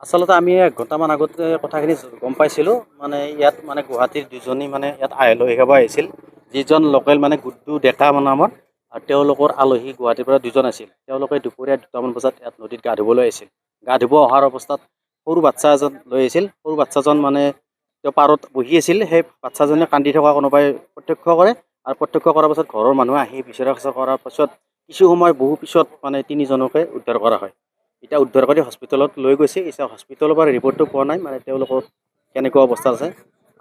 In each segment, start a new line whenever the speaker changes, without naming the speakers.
আচলতে আমি 1 ঘণ্টামান আগতে কথাখিনি গম পাইছিলোঁ মানে ইয়াত মানে গুৱাহাটীৰ দুজনী মানে ইয়াত আলহী খাব আহিছিল যিজন লোকেল মানে গুড্ডু ডেকা নামৰ আৰু তেওঁলোকৰ আলহী গুৱাহাটীৰ পৰা দুজন আছিল তেওঁলোকে দুপৰীয়া 2টামান বজাত ইয়াত নদীত গা ধুবলৈ আহিছিল গা ধুব অহাৰ অৱস্থাত সৰু বাচ্ছা এজন লৈ আহিছিল সৰু বাচ্ছাজন মানে তেওঁ পাৰত বহি আছিল সেই বাচ্ছাজনে কান্দি থকা কোনোবাই প্ৰত্যক্ষ কৰে আৰু প্ৰত্যক্ষ কৰাৰ পাছত ঘৰৰ মানুহে আহি বিচৰা খচা কৰাৰ পাছত কিছু সময় বহু পিছত মানে তিনিজনকে উদ্ধাৰ কৰা হয় এতিয়া উদ্ধাৰ কৰি হস্পিটেলত লৈ গৈছে এতিয়া হস্পিটেলৰ পৰা ৰিপৰ্টটো পোৱা নাই মানে তেওঁলোকৰ কেনেকুৱা অৱস্থা আছে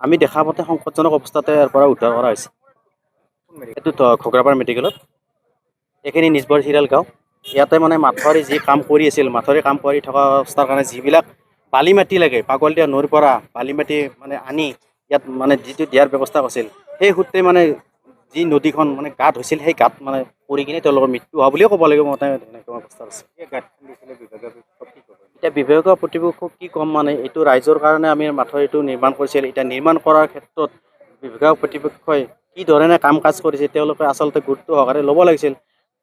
আমি দেখা মতে সংকটজনক অৱস্থাতে ইয়াৰ পৰা উদ্ধাৰ কৰা হৈছে এইটো ঘগ্ৰাপাৰ মেডিকেলত এইখিনি নিজবৰ চিৰিয়েল গাঁও ইয়াতে মানে মাথাউৰি যি কাম কৰি আছিল মাথাউৰি কাম কৰি থকা অৱস্থাৰ কাৰণে যিবিলাক বালি মাটি লাগে পাগলদিয়া নৈৰ পৰা বালি মাটি মানে আনি ইয়াত মানে যিটো দিয়াৰ ব্যৱস্থা কৰিছিল সেই সূত্ৰে মানে যি নদীখন মানে গাঁত হৈছিল সেই গাঁত মানে পৰি কিনে তেওঁলোকৰ মৃত্যু হোৱা বুলিয়ে ক'ব লাগিব মতে এনেকুৱা অৱস্থা আছে এতিয়া বিভাগীয় কৰ্তৃপক্ষক কি ক'ম মানে এইটো ৰাইজৰ কাৰণে আমি মাথাউৰিটো নিৰ্মাণ কৰিছিল এতিয়া নিৰ্মাণ কৰাৰ ক্ষেত্ৰত বিভাগীয় কৰ্তৃপক্ষই কি ধৰণে কাম কাজ কৰিছে তেওঁলোকে আচলতে গুৰুত্ব সহকাৰে ল'ব লাগিছিল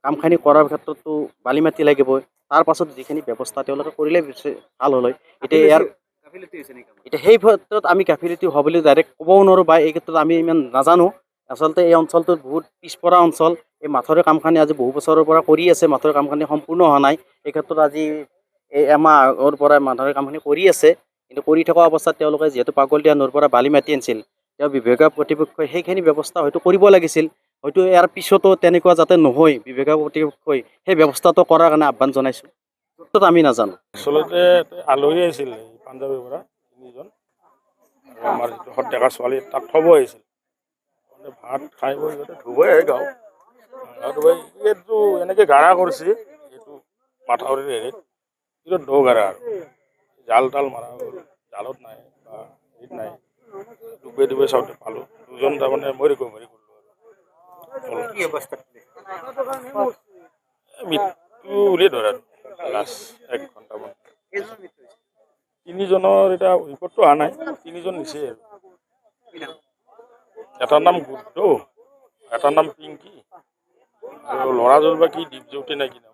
কামখিনি কৰাৰ ক্ষেত্ৰতো বালি মাটি লাগিবই তাৰ পাছত যিখিনি ব্যৱস্থা তেওঁলোকে কৰিলে ভাল হ'ল হয় এতিয়া ইয়াৰ এতিয়া সেই ক্ষেত্ৰত আমি গাফিলতি হোৱা বুলি ডাইৰেক্ট ক'বও নোৱাৰোঁ বা এই ক্ষেত্ৰত আমি ইমান নাজানো আচলতে এই অঞ্চলটোত বহুত পিছপৰা অঞ্চল এই মাথাউৰি কামখিনি আজি বহু বছৰৰ পৰা কৰি আছে মাথাউৰি কামখিনি সম্পূৰ্ণ হোৱা নাই এই ক্ষেত্ৰত আজি এই এমাহ আগৰ পৰা মাথাউৰি কামখিনি কৰি আছে কিন্তু কৰি থকা অৱস্থাত তেওঁলোকে যিহেতু পাগলদিয়া নৈৰ পৰা বালি মাটি আনিছিল তেওঁ বিভাগীয় কৰ্তৃপক্ষই সেইখিনি ব্যৱস্থা হয়তো কৰিব লাগিছিল হয়তো ইয়াৰ পিছতো তেনেকুৱা যাতে নহয় বিভাগীয় কৰ্তৃপক্ষই সেই ব্যৱস্থাটো কৰাৰ কাৰণে আহ্বান জনাইছোঁ ক্ষেত্ৰত আমি নাজানো
আচলতে আলহী আহিছিল পাঞ্জাৱীৰ পৰা তিনিজন আৰু আমাৰ যিটো ডেকা ছোৱালী তাত থ'ব আহিছিল মানে ভাত খাই বৈ যাতে ধুবই আহে গাঁও ধুবই এইটো এনেকৈ গাৰা কৰিছে এইটো মাথাউৰিৰ হেৰিত এইটো দ গাৰা আৰু জাল তাল মাৰা গ'ল জালত নাই বা হেৰিত নাই ডুবাই ডুবাই চাওঁতে পালোঁ দুজন তাৰমানে মই ৰিকভাৰী কৰিলোঁ আৰু মৃত্যু বুলিয়ে ধৰা লাষ্ট 1 ঘণ্টামান তিনিজনৰ এতিয়া ৰিপৰ্টটো অহা নাই তিনিজন নিছে আৰু এটাৰ নাম গুড্ডু এটাৰ নাম পিংকি আৰু ল'ৰাজন বা কি দীপজ্যোতি নে কি নাম